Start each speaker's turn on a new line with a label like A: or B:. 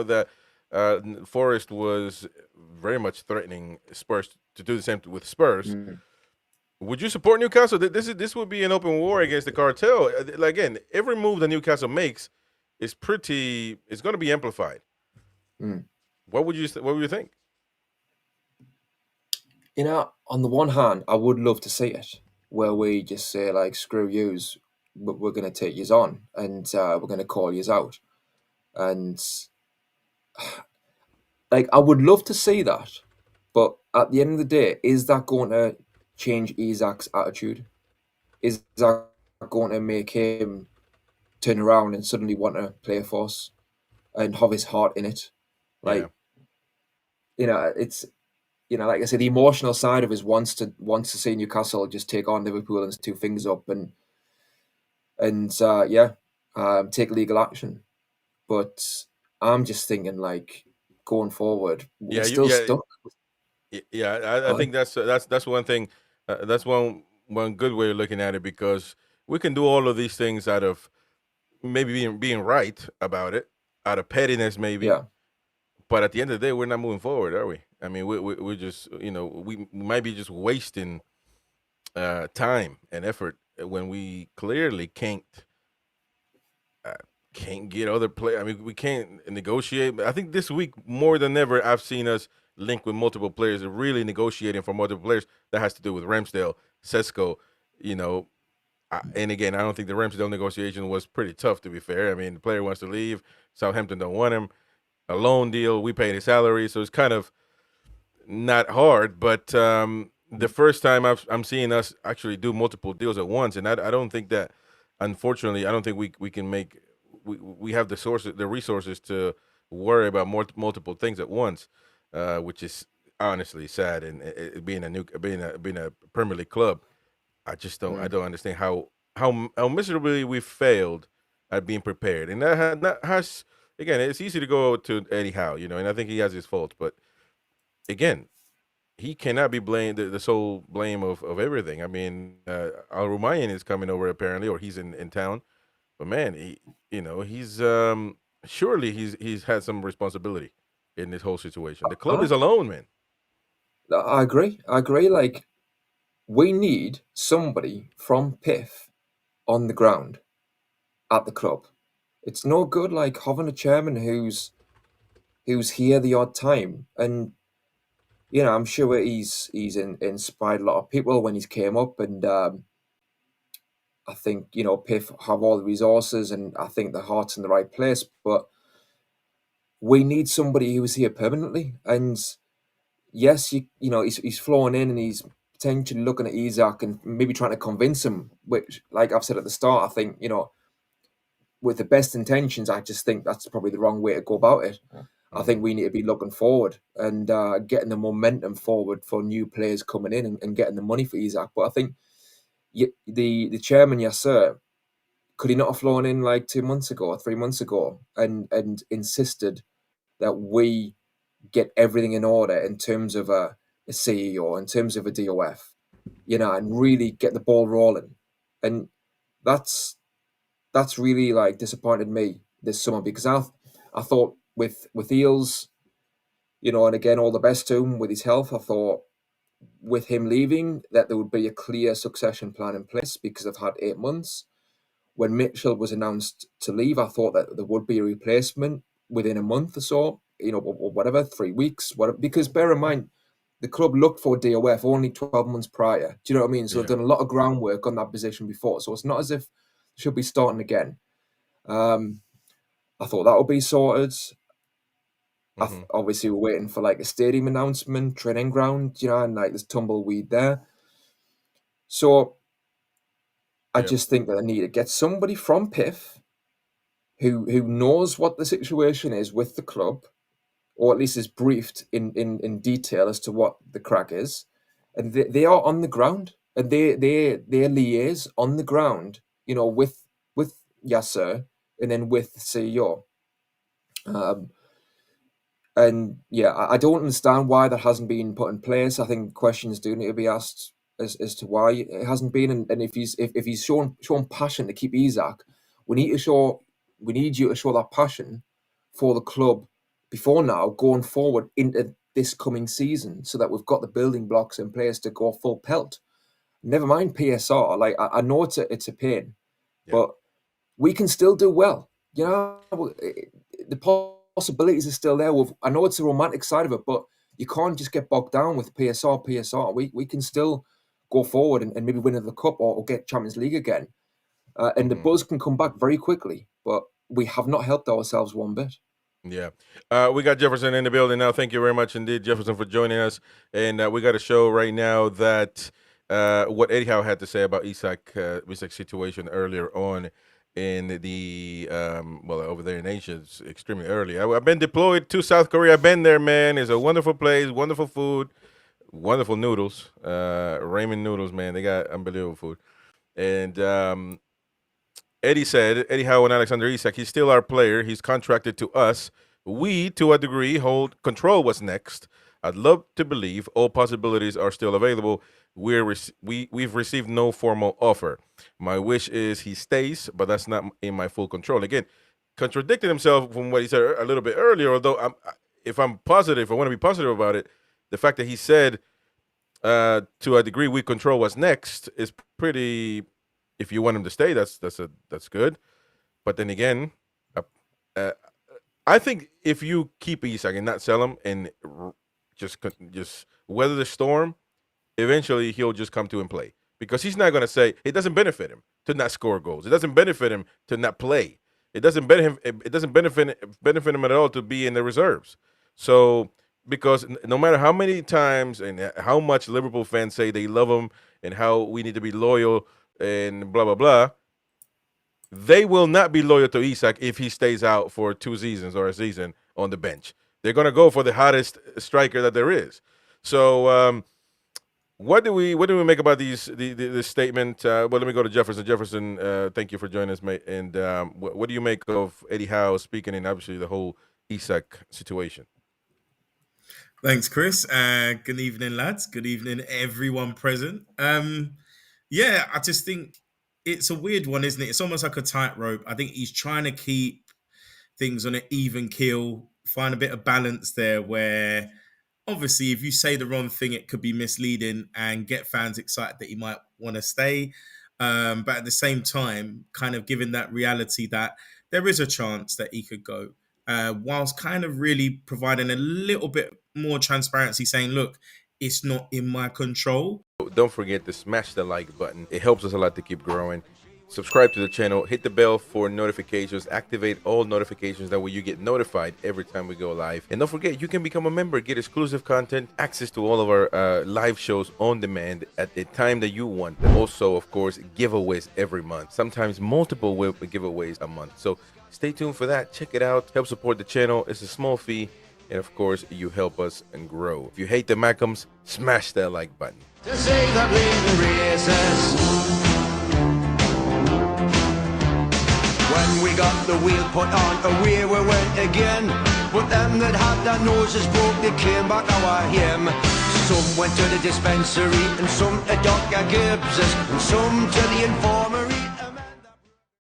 A: that Forest was very much threatening Spurs to do the same with Spurs.
B: Mm.
A: Would you support Newcastle? This would be an open war against the cartel. Again, every move that Newcastle makes is pretty. It's going to be amplified.
B: Mm.
A: What would you think?
B: You know, on the one hand, I would love to see it where we just say like, "Screw yous, we're going to take yous on, and we're going to call yous out." And like, I would love to see that, but at the end of the day, is that going to change Isak's attitude? Is that going to make him turn around and suddenly want to play for us and have his heart in it?
A: Yeah.
B: Like, it's like I said, the emotional side of us wants to see Newcastle just take on Liverpool and two fingers up and take legal action. But I'm just thinking like going forward, we're
A: Yeah,
B: still stuck.
A: yeah. I think that's one thing. That's one good way of looking at it, because we can do all of these things out of maybe being right about it, out of pettiness maybe.
B: Yeah,
A: But at the end of the day, we're not moving forward, are we? I mean, we're just we might be just wasting time and effort when we clearly uh, can't get other play. I mean, we can't negotiate. I think this week more than ever, I've seen us link with multiple players and really negotiating for multiple players. That has to do with Ramsdale, Sesko, you know. And again, I don't think the Ramsdale negotiation was pretty tough, to be fair. I mean, the player wants to leave. Southampton don't want him. A loan deal. We paid his salary, so it's kind of not hard. But the first time I'm seeing us actually do multiple deals at once, and I don't think that. Unfortunately, I don't think we can make. We have the resources to worry about multiple things at once, which is honestly sad. And being a Premier League club, I just don't I
B: mm.
A: don't understand how miserably we failed at being prepared. And that has again, it's easy to go to Eddie Howe, and I think he has his faults, but again, he cannot be blamed the sole blame of everything. I mean, Al Rumayyan is coming over apparently, or he's in town, but man, he's surely he's had some responsibility in this whole situation. The club is
B: I,
A: alone, man.
B: I agree. I agree. Like, we need somebody from PIF on the ground at the club. It's no good like having a chairman who's here the odd time. And I'm sure inspired a lot of people when he's came up, and I think PIF have all the resources, and I think the heart's in the right place. But we need somebody who's here permanently. And yes, he's flown in and he's potentially looking at Isak and maybe trying to convince him. Which, like I've said at the start, I think with the best intentions, I just think that's probably the wrong way to go about it. I think
A: Hmm.
B: we need to be looking forward and getting the momentum forward for new players coming in and getting the money for Isak. But I think the chairman, yes sir, could he not have flown in like 2 months ago or 3 months ago and insisted that we get everything in order in terms of a CEO, in terms of a DOF, and really get the ball rolling. And that's really like disappointed me this summer, because I thought with Eels, and again all the best to him with his health. I thought with him leaving that there would be a clear succession plan in place because I've had 8 months. When Mitchell was announced to leave, I thought that there would be a replacement within a month or so, or whatever, 3 weeks, whatever. Because bear in mind, the club looked for DOF only 12 months prior. Do you know what I mean? So they've
A: Yeah.
B: done a lot of groundwork on that position before. So it's not as if they should be starting again. Um, I thought that would be sorted.
A: Hmm.
B: Obviously, we're waiting for like a stadium announcement, training ground, and like there's tumbleweed there. So I
A: Yeah.
B: just think that I need to get somebody from PIF who knows what the situation is with the club, or at least is briefed in detail as to what the crack is, and they are on the ground and they liaise on the ground, with Yasser and then with the CEO. Um, and yeah, I don't understand why that hasn't been put in place. I think questions do need to be asked as to why it hasn't been, and if he's shown passion to keep Isak, we need you to show that passion for the club before now, going forward into this coming season, so that we've got the building blocks in place to go full pelt. Never mind PSR. Like, I know it's a pain, but we can still do well. You know, the possibilities are still there. I know it's the romantic side of it, but you can't just get bogged down with PSR. We can still go forward and maybe win the cup or get Champions League again. And the buzz can come back very quickly, but we have not helped ourselves one bit.
A: Yeah. We got Jefferson in the building now. Thank you very much indeed, Jefferson, for joining us. And we got a show right now that what Eddie Howe had to say about Isak's situation earlier on in the, over there in Asia. It's extremely early. I've been deployed to South Korea. I've been there, man. It's a wonderful place, wonderful food, wonderful noodles. Ramen noodles, man. They got unbelievable food. And Eddie Howe and Alexander Isak, he's still our player. He's contracted to us. We, to a degree, hold control what's next. I'd love to believe all possibilities are still available. We've received no formal offer. My wish is he stays, but that's not in my full control. Again, contradicting himself from what he said a little bit earlier, although if I want to be positive about it, the fact that he said, to a degree, we control what's next is pretty... If you want him to stay, that's good. But then again, I think if you keep Isak and not sell him and just weather the storm, eventually he'll just come to and play, because he's not going to say it doesn't benefit him to not score goals. It doesn't benefit him to not play. It doesn't benefit him at all to be in the reserves. So, because no matter how many times and how much Liverpool fans say they love him and how we need to be loyal and blah, blah, blah, they will not be loyal to Isak if he stays out for 2 seasons or a season on the bench. They're going to go for the hottest striker that there is. So what do we make about this statement? Well, let me go to Jefferson. Jefferson, thank you for joining us, mate. And what do you make of Eddie Howe speaking in, obviously, the whole Isak situation?
C: Thanks, Chris. Good evening, lads. Good evening, everyone present. Yeah, I just think it's a weird one, isn't it? It's almost like a tightrope. I think he's trying to keep things on an even keel, find a bit of balance there where obviously if you say the wrong thing, it could be misleading and get fans excited that he might want to stay. But at the same time, kind of giving that reality that there is a chance that he could go, whilst kind of really providing a little bit more transparency, saying, look, it's not in my control.
A: Don't forget to smash the like button. It helps us a lot to keep growing. Subscribe to the channel. Hit the bell for notifications. Activate all notifications. That way you get notified every time we go live. And don't forget, you can become a member, get exclusive content, access to all of our live shows on demand at the time that you want. Also, of course, giveaways every month. Sometimes multiple giveaways a month. So stay tuned for that. Check it out. Help support the channel. It's a small fee. And of course, you help us and grow. If you hate the Mackhams, smash that like button.
D: To save the bleeding races. When we got the wheel put on, away we went again. But them that had their noses broke, they came back our him. Some went to the dispensary, and some to Dr. Gibbs's, and some to the informer.